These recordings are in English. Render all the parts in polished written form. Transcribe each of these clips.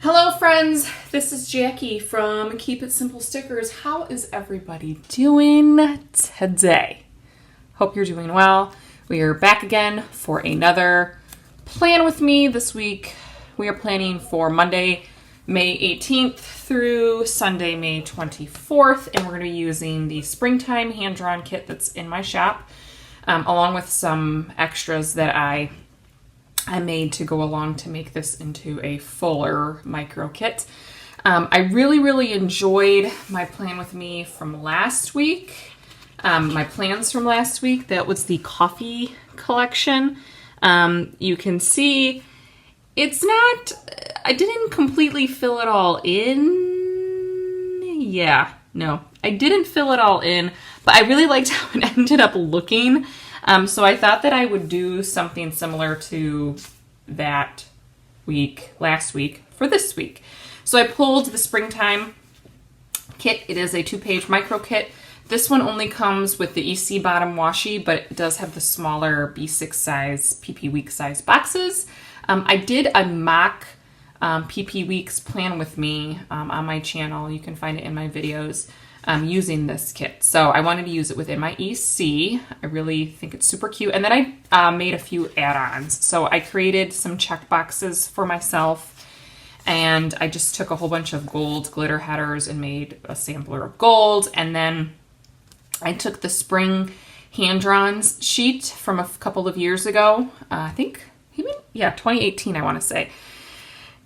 Hello friends, this is Jackie from Keep It Simple Stickers. How is everybody doing today? Hope you're doing well. We are back again for another plan with me this week. We are planning for Monday, May 18th through Sunday, May 24th, and we're going to be using the springtime hand-drawn kit that's in my shop, along with some extras that I made to go along to make this into a fuller micro kit. I really enjoyed my plan with me from last week. My plans from last week, that was the coffee collection. You can see it's not, I didn't completely fill it all in. Yeah, no, I didn't fill it all in, but I really liked how it ended up looking. So I thought that I would do something similar to that week, last week, for this week. So I pulled the springtime kit. It is a 2-page micro kit. This one only comes with the EC bottom washi, but it does have the smaller B6 size, PP week size boxes. I did a mock PP weeks plan with me on my channel. You can find it in my videos. Using this kit. So I wanted to use it within my EC. I really think it's super cute. And then I made a few add-ons. So I created some check boxes for myself, and I just took a whole bunch of gold glitter headers and made a sampler of gold. And then I took the spring hand-drawn sheet from a couple of years ago. I think, 2018, I want to say.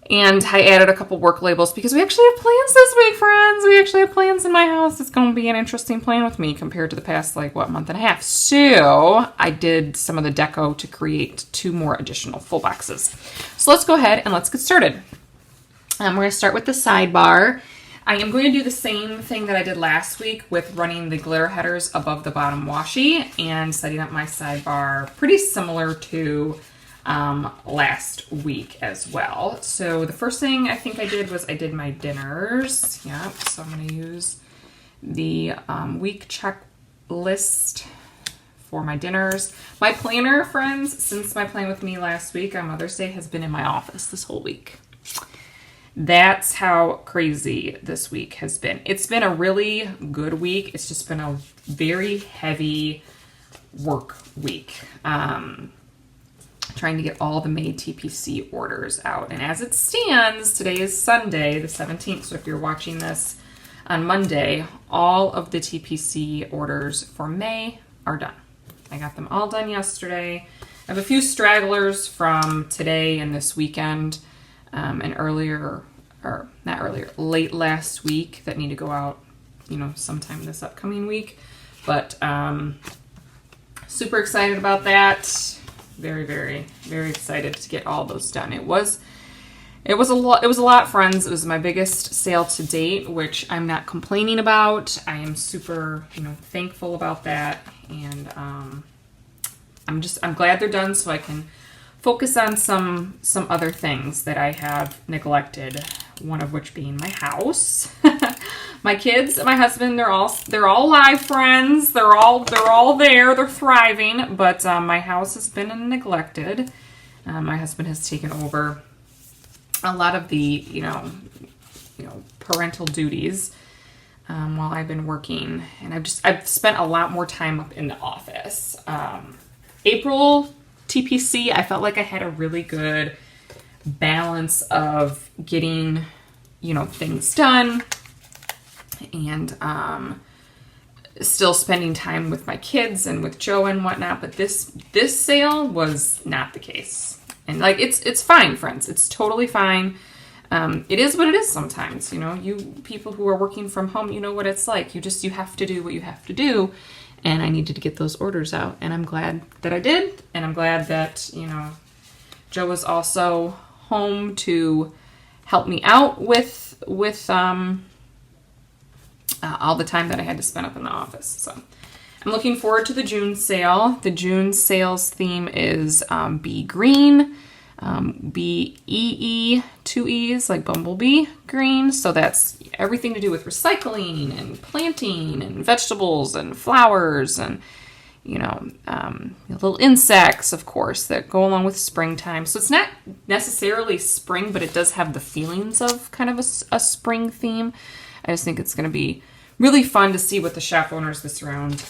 And I added a couple work labels because we actually have plans this week, friends. We actually have plans in my house. It's going to be an interesting plan with me compared to the past, month and a half. So I did some of the deco to create 2 more additional full boxes. So let's go ahead and let's get started. We're going to start with the sidebar. I am going to do the same thing that I did last week with running the glitter headers above the bottom washi and setting up my sidebar pretty similar to last week as well. So the first thing I think I did was I did my dinners. Yep. So I'm going to use the week checklist for my dinners. My planner, friends, since my plan with me last week on Mother's Day, has been in my office this whole week. That's how crazy this week has been. It's been a really good week. It's just been a very heavy work week. Trying to get all the May TPC orders out. And as it stands, today is Sunday, the 17th. So if you're watching this on Monday, all of the TPC orders for May are done. I got them all done yesterday. I have a few stragglers from today and this weekend, and late last week that need to go out, sometime this upcoming week. But super excited about that. Very excited to get all those done. It was a lot, friends. It was my biggest sale to date, which I'm not complaining about. I am super, thankful about that. And I'm glad they're done so I can focus on some other things that I have neglected, one of which being my house. My kids, my husband, they're all alive, friends. They're all there. They're thriving. But my house has been neglected. My husband has taken over a lot of the parental duties while I've been working, and I've spent a lot more time up in the office. April TPC, I felt like I had a really good balance of getting things done and still spending time with my kids and with Joe and whatnot. But this sale was not the case. And it's fine, friends. It's totally fine. It is what it is sometimes. You people who are working from home, you know what it's like. You have to do what you have to do. And I needed to get those orders out. And I'm glad that I did. And I'm glad that, Joe was also home to help me out with all the time that I had to spend up in the office. So I'm looking forward to the June sale. The June sales theme is Be Green, B-E-E, 2 E's, like bumblebee green. So that's everything to do with recycling and planting and vegetables and flowers and you know, little insects, of course, that go along with springtime. So it's not necessarily spring, but it does have the feelings of kind of a spring theme. I just think it's going to be really fun to see what the shop owners this round,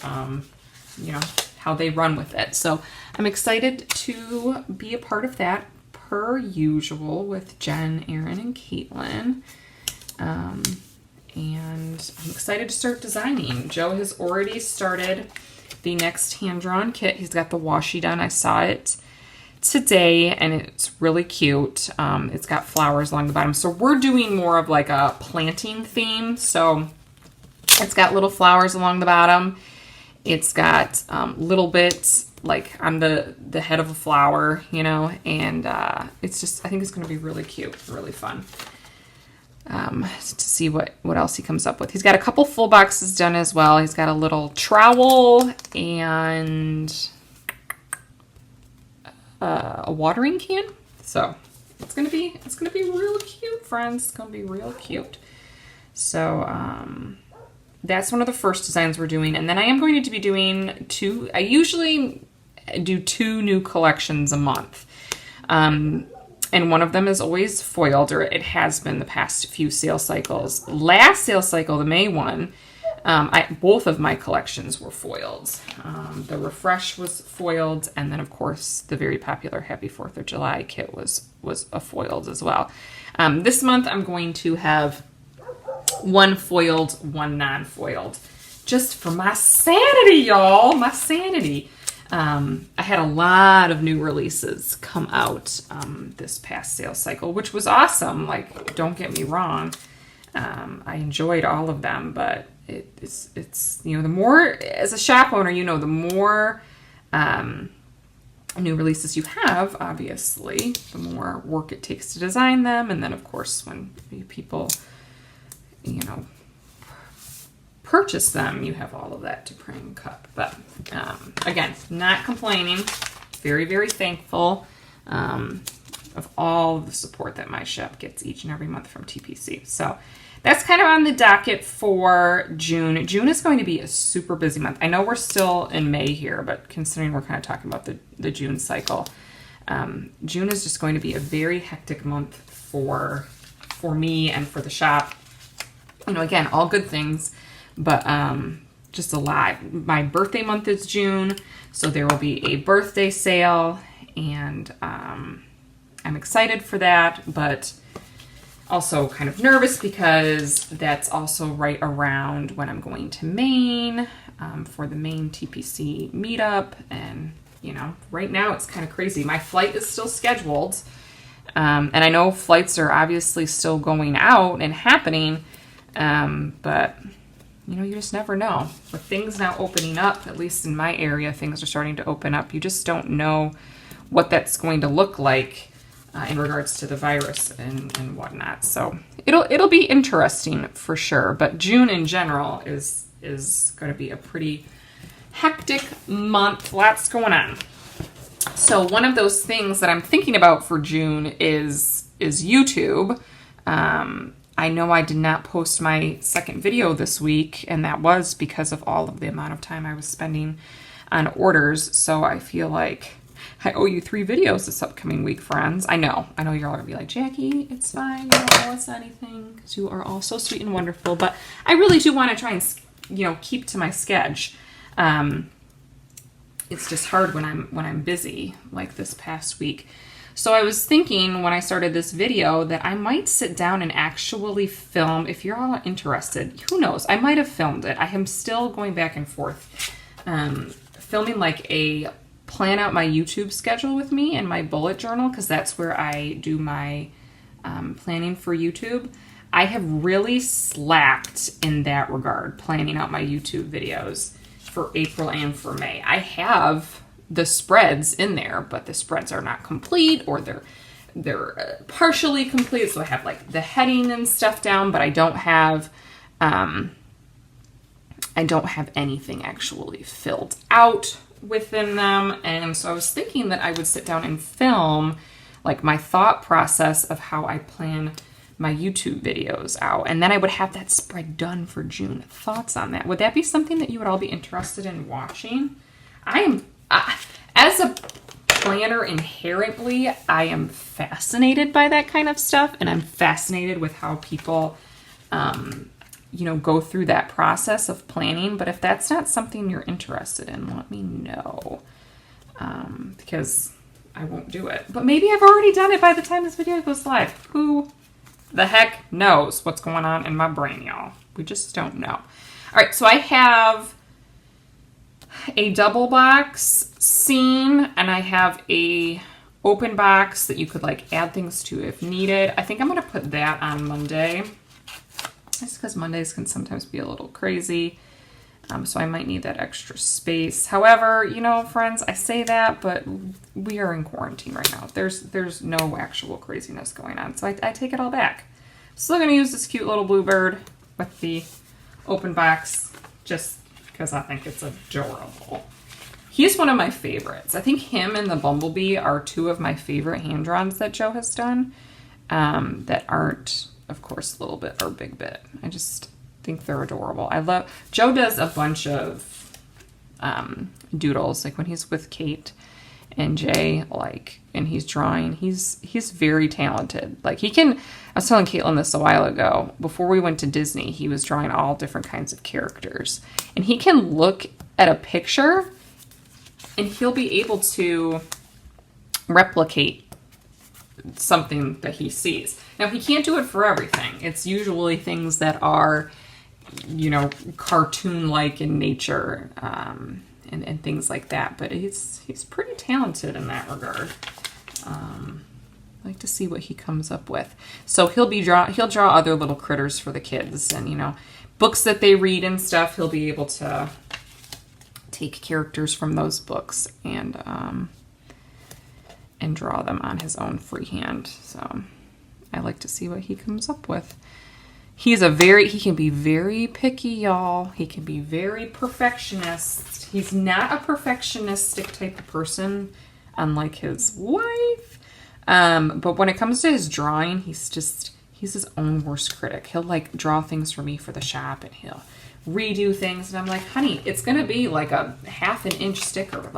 you know, how they run with it. So I'm excited to be a part of that, per usual, with Jen, Erin, and Caitlin. And I'm excited to start designing. Joe has already started the next hand-drawn kit. He's got the washi done. I saw it today, and it's really cute. It's got flowers along the bottom. So we're doing more of like a planting theme. So it's got little flowers along the bottom. It's got little bits like on the head of a flower, you know, and it's just, I think it's going to be really cute, really fun. To see what else he comes up with. He's got a couple full boxes done as well. He's got a little trowel and a watering can. So it's gonna be real cute, friends. It's gonna be real cute. So that's one of the first designs we're doing, and then I am going to be doing two. I usually do 2 new collections a month. And one of them is always foiled, or it has been the past few sale cycles. Last sale cycle, the May one, both of my collections were foiled. The Refresh was foiled, and then of course the very popular Happy 4th of July kit was a foiled as well. This month I'm going to have 1 foiled, 1 non-foiled, just for my sanity, y'all, my sanity. I had a lot of new releases come out this past sales cycle, which was awesome. Like, don't get me wrong, I enjoyed all of them, but it's you know, the more, as a shop owner, you know, the more new releases you have, obviously, the more work it takes to design them, and then of course when people, you know, purchase them, you have all of that to print and cut. But again, not complaining, very, very thankful of all the support that my shop gets each and every month from TPC. So that's kind of on the docket for June. June is going to be a super busy month. I know we're still in May here, but considering we're kind of talking about the June cycle, June is just going to be a very hectic month for me and for the shop. You know, again, all good things, but just a lot. My birthday month is June, so there will be a birthday sale, and I'm excited for that, but also kind of nervous because that's also right around when I'm going to Maine for the Maine TPC meetup. And, you know, right now it's kind of crazy. My flight is still scheduled, and I know flights are obviously still going out and happening, but you know, you just never know. With things now opening up, at least in my area, things are starting to open up. You just don't know what that's going to look like in regards to the virus and whatnot. So it'll be interesting for sure. But June in general is going to be a pretty hectic month. Lots going on. So one of those things that I'm thinking about for June is YouTube. I know I did not post my second video this week, and that was because of all of the amount of time I was spending on orders. So I feel like I owe you 3 videos this upcoming week, friends. I know you're all gonna be like, Jackie, it's fine, you don't owe us anything, because you are all so sweet and wonderful. But I really do want to try and, you know, keep to my schedule. It's just hard when I'm busy, like this past week. So I was thinking when I started this video that I might sit down and actually film. If you're all interested, who knows? I might have filmed it. I am still going back and forth, filming like a plan out my YouTube schedule with me and my bullet journal, because that's where I do my planning for YouTube. I have really slacked in that regard, planning out my YouTube videos for April and for May. I have the spreads in there, but the spreads are not complete, or they're partially complete. So I have like the heading and stuff down, but I don't have anything actually filled out within them. And so I was thinking that I would sit down and film like my thought process of how I plan my YouTube videos out, and then I would have that spread done for June. Thoughts on that? Would that be something that you would all be interested in watching? As a planner inherently, I am fascinated by that kind of stuff, and I'm fascinated with how people, go through that process of planning. But if that's not something you're interested in, let me know, because I won't do it. But maybe I've already done it by the time this video goes live. Who the heck knows what's going on in my brain, y'all? We just don't know. All right, so I have a double box scene, and I have a open box that you could like add things to if needed. I think I'm going to put that on Monday, just because Mondays can sometimes be a little crazy. So I might need that extra space. However, friends, I say that, but we are in quarantine right now. There's no actual craziness going on. So I take it all back. Still going to use this cute little bluebird with the open box just because I think it's adorable. He's one of my favorites. I think him and the bumblebee are two of my favorite hand-drawns that Joe has done, that aren't, of course, Little Bit or Big Bit. I just think they're adorable. Joe does a bunch of doodles, like when he's with Kate and Jay, and he's drawing, he's very talented. Like I was telling Caitlin this a while ago, before we went to Disney, he was drawing all different kinds of characters, and he can look at a picture and he'll be able to replicate something that he sees. Now, he can't do it for everything. It's usually things that are, cartoon-like in nature, and things like that. But he's pretty talented in that regard. I like to see what he comes up with. So he'll draw other little critters for the kids, and books that they read and stuff. He'll be able to take characters from those books and draw them on his own freehand. So I like to see what he comes up with. He can be very picky, y'all. He can be very perfectionist. He's not a perfectionistic type of person, unlike his wife. But when it comes to his drawing, he's his own worst critic. He'll draw things for me for the shop, and he'll redo things. And I'm like, honey, it's going to be like a 1/2 inch sticker.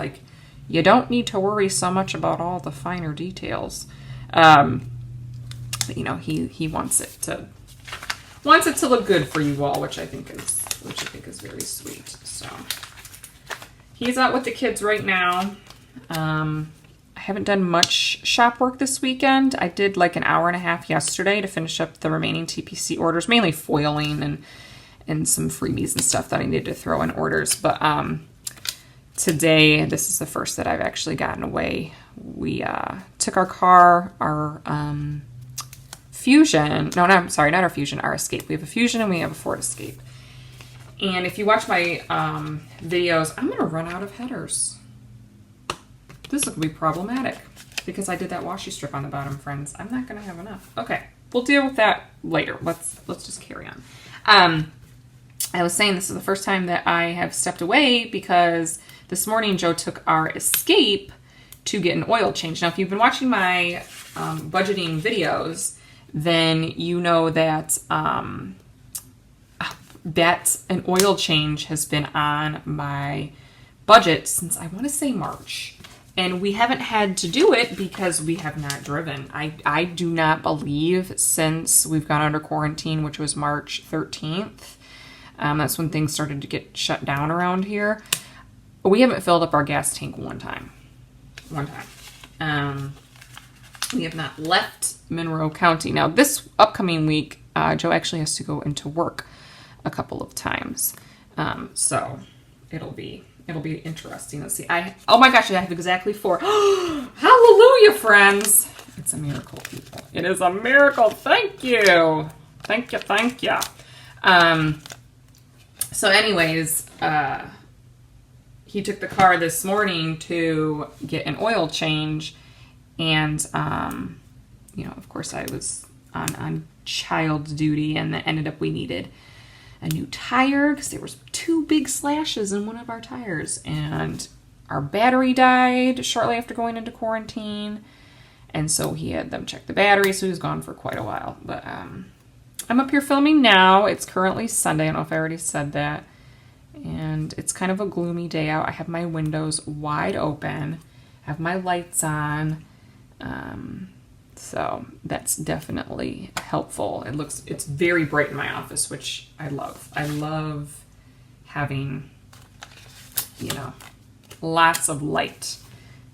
You don't need to worry so much about all the finer details. But, he wants it to look good for you all, which I think is very sweet. So he's out with the kids right now. I haven't done much shop work this weekend. I did an hour and a half yesterday to finish up the remaining TPC orders, mainly foiling and some freebies and stuff that I needed to throw in orders. But today, this is the first that I've actually gotten away. We took our Fusion. No, I'm sorry, not our Fusion, our Escape. We have a Fusion and we have a Ford Escape. And if you watch my videos, I'm going to run out of headers. This is going to be problematic because I did that washi strip on the bottom, friends. I'm not going to have enough. Okay, we'll deal with that later. Let's just carry on. I was saying this is the first time that I have stepped away because this morning Joe took our Escape to get an oil change. Now, if you've been watching my budgeting videos, then you know that that an oil change has been on my budget since I want to say March. And we haven't had to do it because we have not driven. I do not believe since we've gone under quarantine, which was March 13th, that's when things started to get shut down around here. We haven't filled up our gas tank one time. We have not left Monroe County. Now, this upcoming week, Joe actually has to go into work a couple of times. So it'll be interesting. Let's see. Oh my gosh, I have exactly 4. Hallelujah, friends. It's a miracle, people. It is a miracle. Thank you. Thank you. So anyways, he took the car this morning to get an oil change. And, of course I was on child duty, and that ended up we needed a new tire because there was 2 big slashes in one of our tires, and our battery died shortly after going into quarantine, and so he had them check the battery, so he was gone for quite a while. But I'm up here filming now. It's currently Sunday. I don't know if I already said that, And it's kind of a gloomy day out. I have my windows wide open, have my lights on. So that's definitely helpful. It's very bright in my office, which I love. I love having, you know, lots of light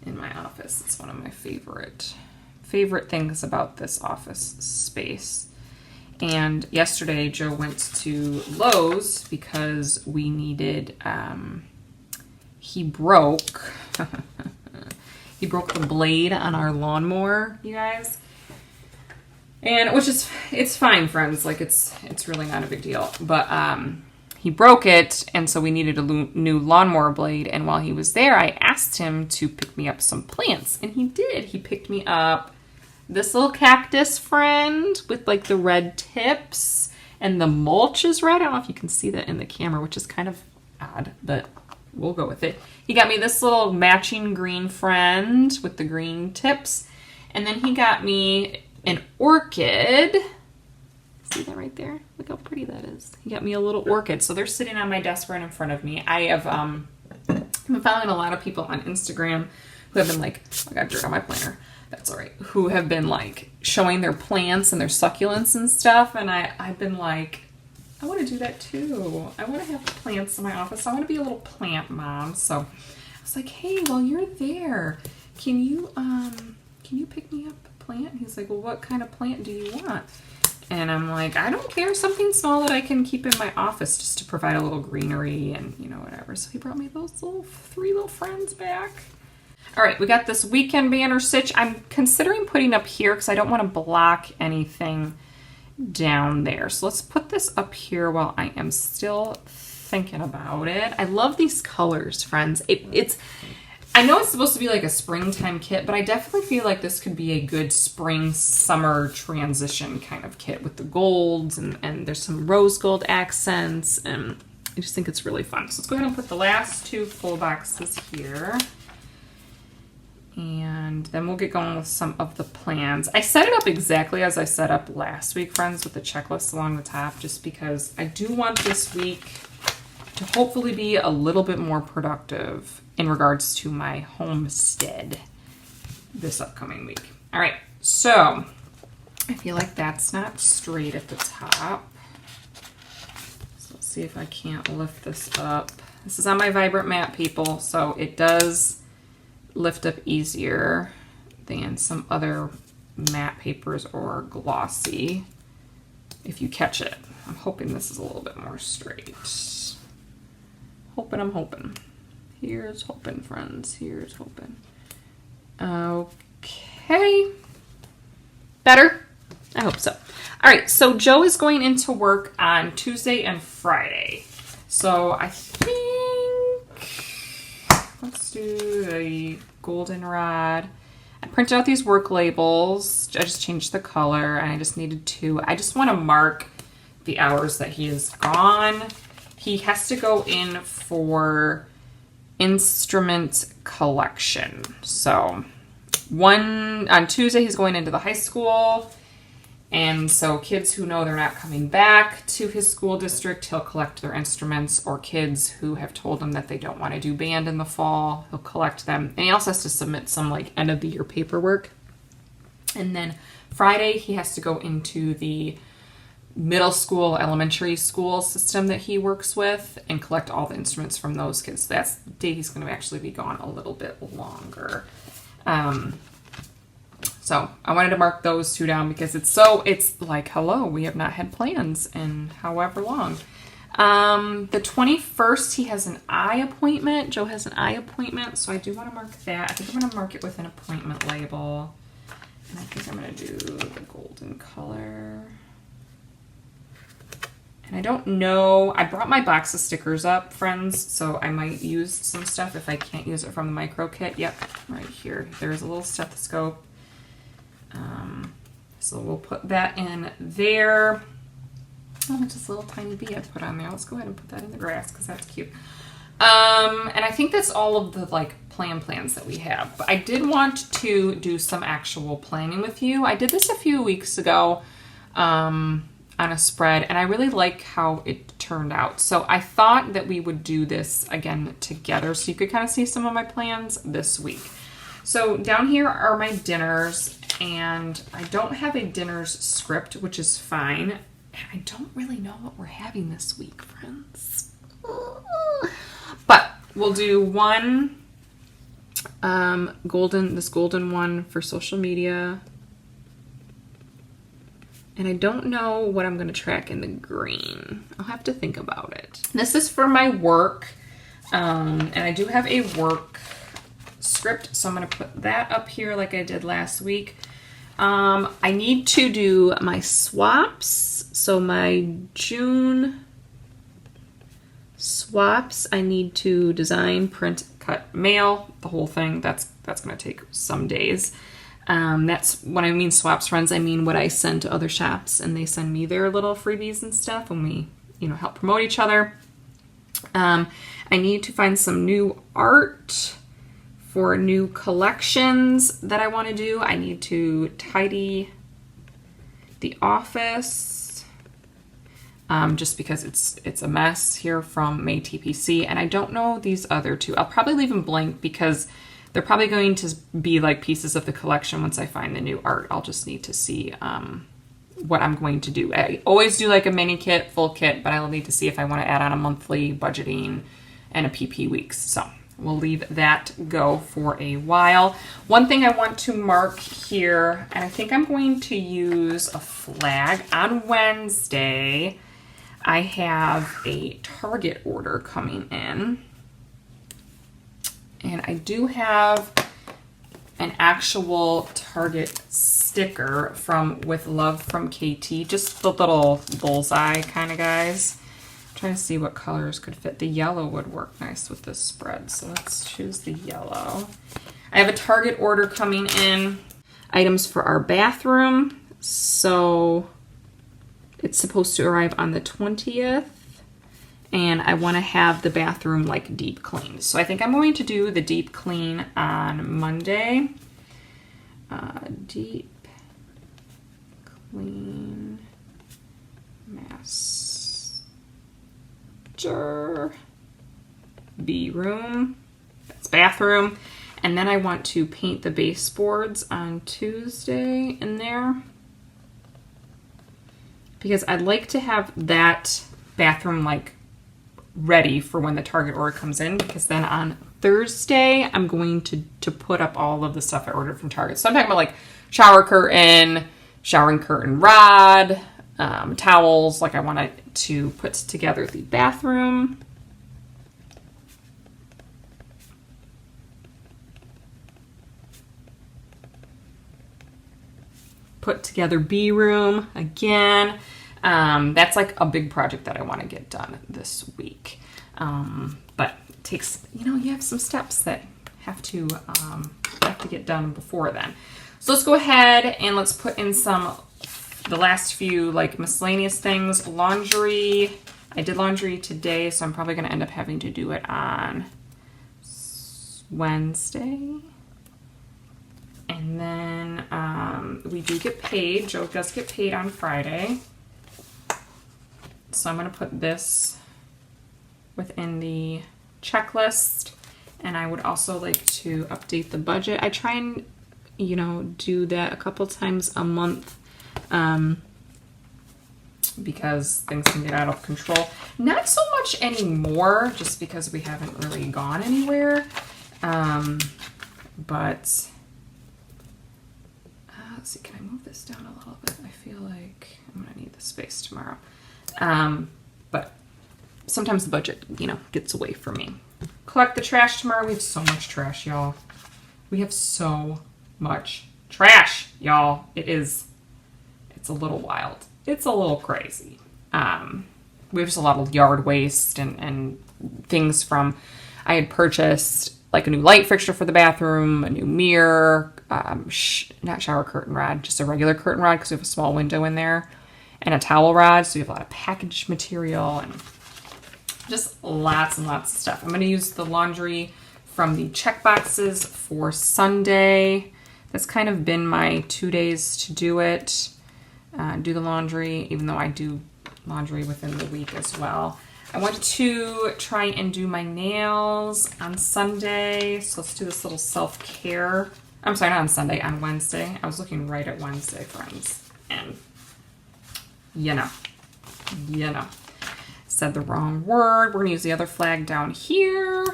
in my office. It's one of my favorite things about this office space. And yesterday Joe went to Lowe's because we needed, he broke the blade on our lawnmower, you guys. And it's fine, friends. Like it's really not a big deal. But he broke it, and so we needed a new lawnmower blade. And while he was there, I asked him to pick me up some plants, and he did. He picked me up this little cactus friend with like the red tips, and the mulch is red. I don't know if you can see that in the camera, which is kind of odd, but we'll go with it. He got me this little matching green friend with the green tips, and then he got me an orchid. See that right there? Look how pretty that is. He got me a little orchid. So they're sitting on my desk right in front of me. I have been following a lot of people on Instagram who have been like, oh, I got dirt on my planner. That's all right. Who have been like showing their plants and their succulents and stuff. And I've been like, I want to do that too. I want to have plants in my office. I want to be a little plant mom. So I was like, hey, while you're there, can you pick me up a plant? And he's like, well, what kind of plant do you want? And I'm like, I don't care, something small that I can keep in my office just to provide a little greenery and, you know, whatever. So he brought me those three little friends back. All right, we got this weekend banner stitch. I'm considering putting up here because I don't want to block anything down there. So let's put this up here while I am still thinking about it. I love these colors, friends. I know it's supposed to be like a springtime kit, but I definitely feel like this could be a good spring-summer transition kind of kit with the golds, and there's some rose gold accents, and I just think it's really fun. So let's go ahead and put the last two full boxes here. And then we'll get going with some of the plans. I set it up exactly as I set up last week, friends, with the checklist along the top, just because I do want this week to hopefully be a little bit more productive in regards to my homestead this upcoming week. All right, so I feel like that's not straight at the top. So let's see if I can't lift this up. This is on my Vibrant Matte, people, so it does lift up easier than some other matte papers or glossy if you catch it. I'm hoping this is a little bit more straight. I'm hoping. Here's hoping, friends. Here's hoping. Okay. Better? I hope so. All right, so Joe is going into work on Tuesday and Friday. So I think, let's do the goldenrod. I printed out these work labels. I just changed the color, and I just needed two. I just want to mark the hours that he is gone. He has to go in for instrument collection. So on Tuesday, he's going into the high school. And so kids who know they're not coming back to his school district, he'll collect their instruments, or kids who have told him that they don't want to do band in the fall, he'll collect them. And he also has to submit some like end of the year paperwork. And then Friday, he has to go into the middle school, elementary school system that he works with and collect all the instruments from those kids. That's the day he's going to actually be gone a little bit longer. So I wanted to mark those two down because it's like, hello, we have not had plans in however long. The 21st, he has an eye appointment. Joe has an eye appointment, so I do want to mark that. I think I'm going to mark it with an appointment label. And I think I'm going to do the golden color. And I don't know, I brought my box of stickers up, friends, so I might use some stuff if I can't use it from the micro kit. Yep, right here. There's a little stethoscope. So we'll put that in there. Oh, just a little tiny bee I put on there. Let's go ahead and put that in the grass because that's cute. And I think that's all of the like plans that we have. But I did want to do some actual planning with you. I did this a few weeks ago. on a spread, and I really like how it turned out. So I thought that we would do this again together so you could kind of see some of my plans this week. So down here are my dinners, and I don't have a dinners script, which is fine. And I don't really know what we're having this week, friends. But we'll do one this golden one for social media. And I don't know what I'm going to track in the green. I'll have to think about it. This is for my work. And I do have a work script, so I'm going to put that up here like I did last week. I need to do my swaps. So my June swaps, I need to design, print, cut, mail, the whole thing. That's going to take some days. That's when I mean swaps, friends. I mean what I send to other shops, and they send me their little freebies and stuff, and we, help promote each other. I need to find some new art for new collections that I want to do. I need to tidy the office, just because it's a mess here from May TPC, and I don't know these other two. I'll probably leave them blank because they're probably going to be like pieces of the collection once I find the new art. I'll just need to see what I'm going to do. I always do like a mini kit, full kit, but I'll need to see if I want to add on a monthly budgeting and a PP weeks. So we'll leave that go for a while. One thing I want to mark here, and I think I'm going to use a flag. On Wednesday, I have a Target order coming in. And I do have an actual Target sticker from With Love from KT, just the little bullseye kind of guys. I'm trying to see what colors could fit. The yellow would work nice with this spread, so let's choose the yellow. I have a Target order coming in, items for our bathroom. So it's supposed to arrive on the 20th. And I want to have the bathroom like deep cleaned. So I think I'm going to do the deep clean on Monday. Deep clean master B room. That's bathroom. And then I want to paint the baseboards on Tuesday in there, because I'd like to have that bathroom like ready for when the Target order comes in, because then on Thursday I'm going to put up all of the stuff I ordered from Target. So I'm talking about like shower curtain, showering curtain rod, towels. Like I wanted to put together the bathroom. Put together B room again. That's like a big project that I want to get done this week. But it takes, you have some steps that have to get done before then. So let's go ahead and let's put in the last few like miscellaneous things. Laundry. I did laundry today, so I'm probably going to end up having to do it on Wednesday. And then we do get paid. Joe does get paid on Friday. So I'm going to put this within the checklist, and I would also like to update the budget. I try and, do that a couple times a month because things can get out of control. Not so much anymore, just because we haven't really gone anywhere. But let's see, can I move this down a little bit? I feel like I'm going to need the space tomorrow. But sometimes the budget, gets away from me. Collect the trash tomorrow. We have so much trash, y'all. We have so much trash, y'all. It's a little wild. It's a little crazy. We have just a lot of yard waste and things from, I had purchased like a new light fixture for the bathroom, a new mirror, not shower curtain rod, just a regular curtain rod because we have a small window in there, and a towel rod. So we have a lot of packaged material and just lots and lots of stuff. I'm going to use the laundry from the check boxes for Sunday. That's kind of been my 2 days to do it. do the laundry, even though I do laundry within the week as well. I want to try and do my nails on Sunday. So let's do this little self-care. I'm sorry, not on Sunday, on Wednesday. I was looking right at Wednesday, friends. And, you know, said the wrong word. We're gonna use the other flag down here.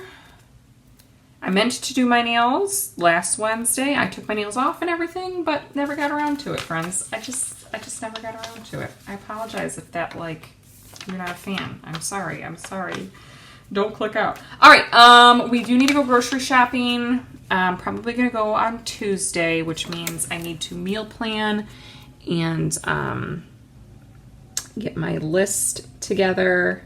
I meant to do my nails last Wednesday. I took my nails off and everything, but never got around to it, friends. I just never got around to it. I apologize if that, like, you're not a fan. I'm sorry. Don't click out. All right, we do need to go grocery shopping. I'm probably gonna go on Tuesday, which means I need to meal plan and get my list together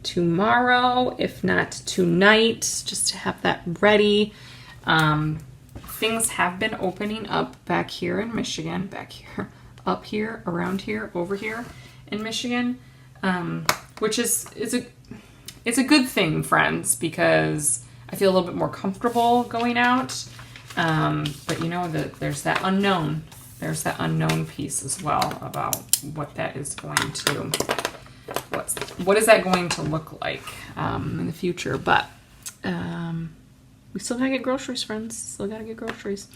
tomorrow, if not tonight, just to have that ready. Things have been opening up back here in Michigan, back here, up here, around here, over here in Michigan, which is a good thing, friends, because I feel a little bit more comfortable going out. But you know that there's that unknown. There's that unknown piece as well about what that is going to, what is that going to look like in the future. But we still gotta get groceries, friends. Still gotta get groceries.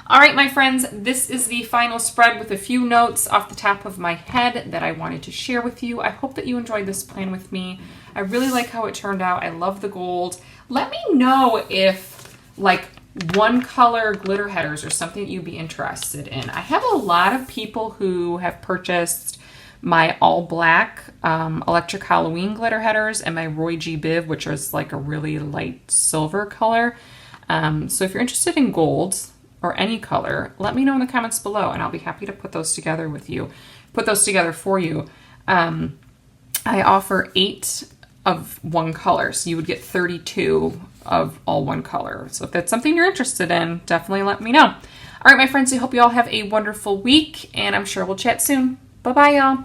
All right, my friends, this is the final spread with a few notes off the top of my head that I wanted to share with you. I hope that you enjoyed this plan with me. I really like how it turned out. I love the gold. Let me know if, like, one color glitter headers are something that you'd be interested in. I have a lot of people who have purchased my all black electric Halloween glitter headers and my Roy G. Biv, which is like a really light silver color. So if you're interested in gold or any color, let me know in the comments below and I'll be happy to put those together with you, put those together for you. I offer 8 of one color, so you would get 32 of all one color. So if that's something you're interested in, definitely let me know. All right, my friends, I hope you all have a wonderful week, and I'm sure we'll chat soon. Bye-bye, y'all.